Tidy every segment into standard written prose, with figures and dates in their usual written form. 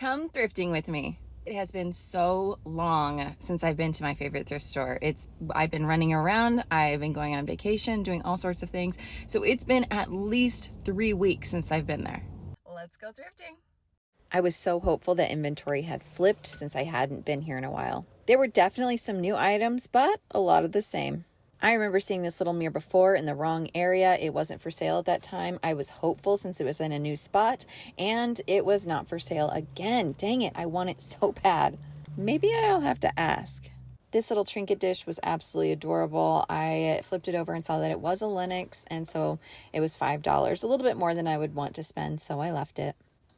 Come thrifting with me. It has been so long since I've been to my favorite thrift store. I've been running around, I've been going on vacation, doing all sorts of things. So it's been at least 3 weeks since I've been there. Let's go thrifting. I was so hopeful that inventory had flipped since I hadn't been here in a while. There were definitely some new items, but a lot of the same. I remember seeing this little mirror before in the wrong area. It wasn't for sale at that time. I was hopeful since it was in a new spot, and it was not for sale again. Dang it, I want it so bad. Maybe I'll have to ask. This little trinket dish was absolutely adorable. I flipped it over and saw that it was a Lenox, and so it was $5, a little bit more than I would want to spend, so I left it.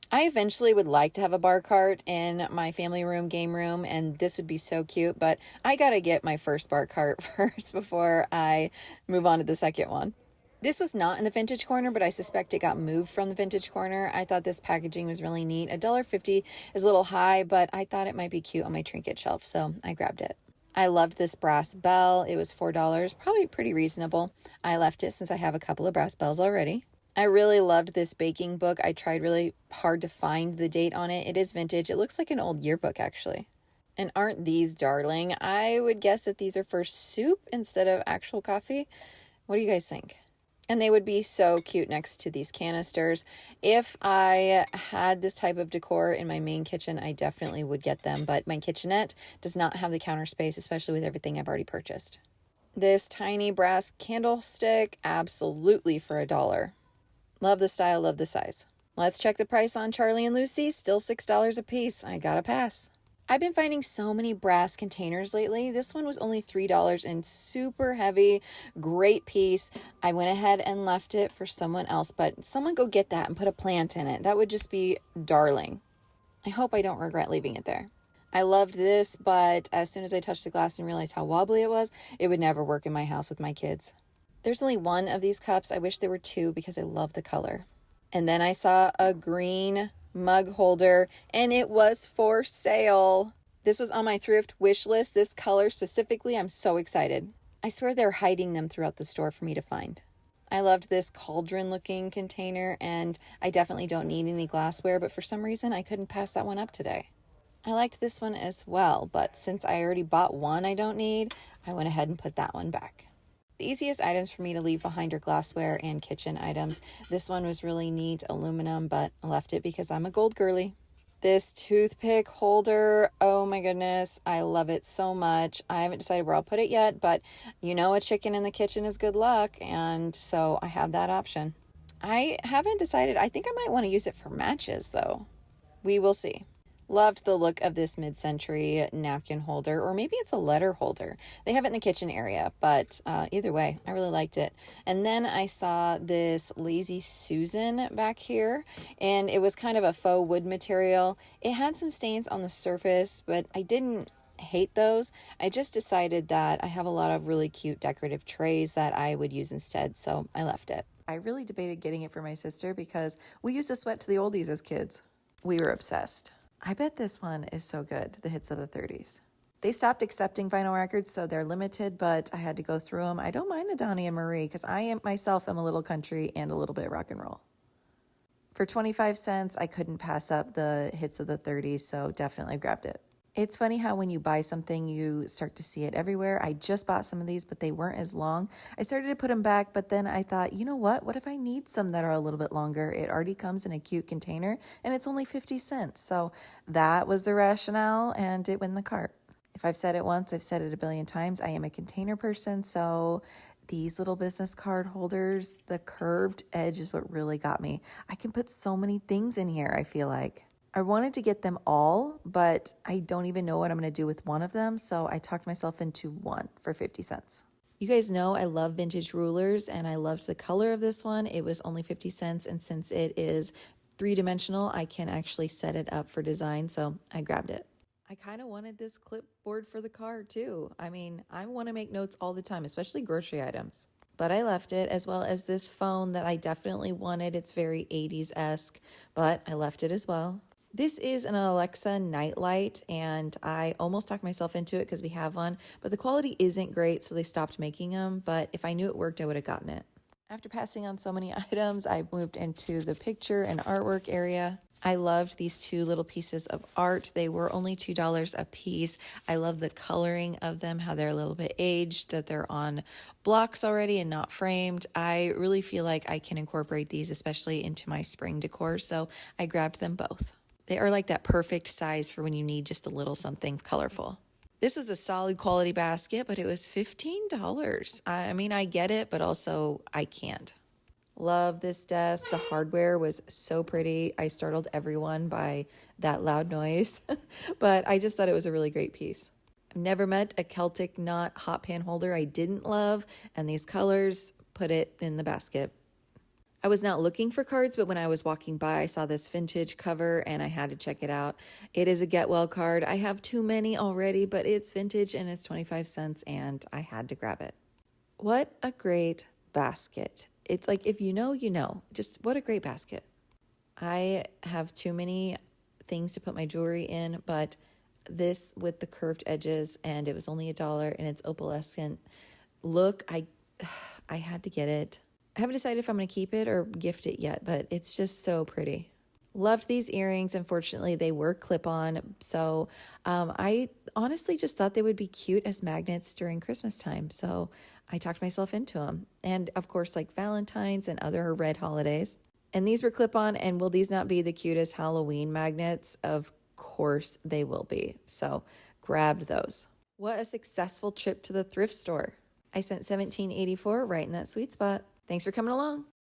I eventually would like to have a bar cart in my family room, game room, and this would be so cute, but I gotta get my first bar cart first before I move on to the second one. This was not in the vintage corner, but I suspect it got moved from the vintage corner. I thought this packaging was really neat. $1.50 is a little high, but I thought it might be cute on my trinket shelf, so I grabbed it. I loved this brass bell. It was $4, probably pretty reasonable. I left it since I have a couple of brass bells already. I really loved this baking book. I tried really hard to find the date on it. It is vintage. It looks like an old yearbook, actually. And aren't these darling? I would guess that these are for soup instead of actual coffee. What do you guys think? And they would be so cute next to these canisters. If I had this type of decor in my main kitchen, I definitely would get them. But my kitchenette does not have the counter space, especially with everything I've already purchased. This tiny brass candlestick, absolutely for $1. Love the style, love the size. Let's check the price on Charlie and Lucy. Still $6 a piece. I gotta pass. I've been finding so many brass containers lately. This one was only $3 and super heavy. Great piece. I went ahead and left it for someone else, but someone go get that and put a plant in it. That would just be darling. I hope I don't regret leaving it there. I loved this, but as soon as I touched the glass and realized how wobbly it was, it would never work in my house with my kids. There's only one of these cups. I wish there were two because I love the color. And then I saw a green mug holder and it was for sale. This was on my thrift wish list. This color specifically, I'm so excited. I swear they're hiding them throughout the store for me to find. I loved this cauldron looking container and I definitely don't need any glassware, but for some reason I couldn't pass that one up today. I liked this one as well, but since I already bought one I don't need, I went ahead and put that one back. The easiest items for me to leave behind are glassware and kitchen items. This one was really neat, aluminum, but I left it because I'm a gold girly. This toothpick holder, oh my goodness, I love it so much. I haven't decided where I'll put it yet, but you know a chicken in the kitchen is good luck, and so I have that option. I haven't decided. I think I might want to use it for matches, though. We will see. Loved the look of this mid-century napkin holder, or maybe it's a letter holder. They have it in the kitchen area, but either way, I really liked it. And then I saw this Lazy Susan back here, and it was kind of a faux wood material. It had some stains on the surface, but I didn't hate those. I just decided that I have a lot of really cute decorative trays that I would use instead, so I left it. I really debated getting it for my sister because we used to sweat to the oldies as kids. We were obsessed. I bet this one is so good, the hits of the 30s. They stopped accepting vinyl records, so they're limited, but I had to go through them. I don't mind the Donnie and Marie because myself am a little country and a little bit rock and roll. For 25 cents, I couldn't pass up the hits of the 30s, so definitely grabbed it. It's funny how when you buy something, you start to see it everywhere. I just bought some of these, but they weren't as long. I started to put them back, but then I thought, you know what? What if I need some that are a little bit longer? It already comes in a cute container, and it's only 50 cents. So that was the rationale, and it went in the cart. If I've said it once, I've said it a billion times. I am a container person, so these little business card holders, the curved edge is what really got me. I can put so many things in here, I feel like. I wanted to get them all, but I don't even know what I'm going to do with one of them, so I talked myself into one for 50 cents. You guys know I love vintage rulers, and I loved the color of this one. It was only 50 cents, and since it is three-dimensional, I can actually set it up for design, so I grabbed it. I kind of wanted this clipboard for the car, too. I mean, I want to make notes all the time, especially grocery items. But I left it, as well as this phone that I definitely wanted. It's very 80s-esque, but I left it as well. This is an Alexa nightlight, and I almost talked myself into it because we have one, but the quality isn't great, so they stopped making them. But if I knew it worked, I would have gotten it. After passing on so many items, I moved into the picture and artwork area. I loved these two little pieces of art. They were only $2 a piece. I love the coloring of them, how they're a little bit aged, that they're on blocks already and not framed. I really feel like I can incorporate these, especially into my spring decor, so I grabbed them both. They are like that perfect size for when you need just a little something colorful. This was a solid quality basket, but it was $15. I mean, I get it, but also I can't. Love this desk. The hardware was so pretty. I startled everyone by that loud noise, but I just thought it was a really great piece. I've never met a Celtic knot hot pan holder I didn't love, and these colors put it in the basket. I was not looking for cards, but when I was walking by, I saw this vintage cover and I had to check it out. It is a get well card. I have too many already, but it's vintage and it's 25 cents and I had to grab it. What a great basket. It's like, if you know, you know. Just what a great basket. I have too many things to put my jewelry in, but this with the curved edges, and it was only $1, and it's opalescent look, I had to get it. I haven't decided if I'm going to keep it or gift it yet, but it's just so pretty. Loved these earrings. Unfortunately, they were clip-on, so I honestly just thought they would be cute as magnets during Christmas time, so I talked myself into them. And of course, like Valentine's and other red holidays. And these were clip-on, and will these not be the cutest Halloween magnets? Of course they will be. So grabbed those. What a successful trip to the thrift store. I spent $17.84 right in that sweet spot. Thanks for coming along.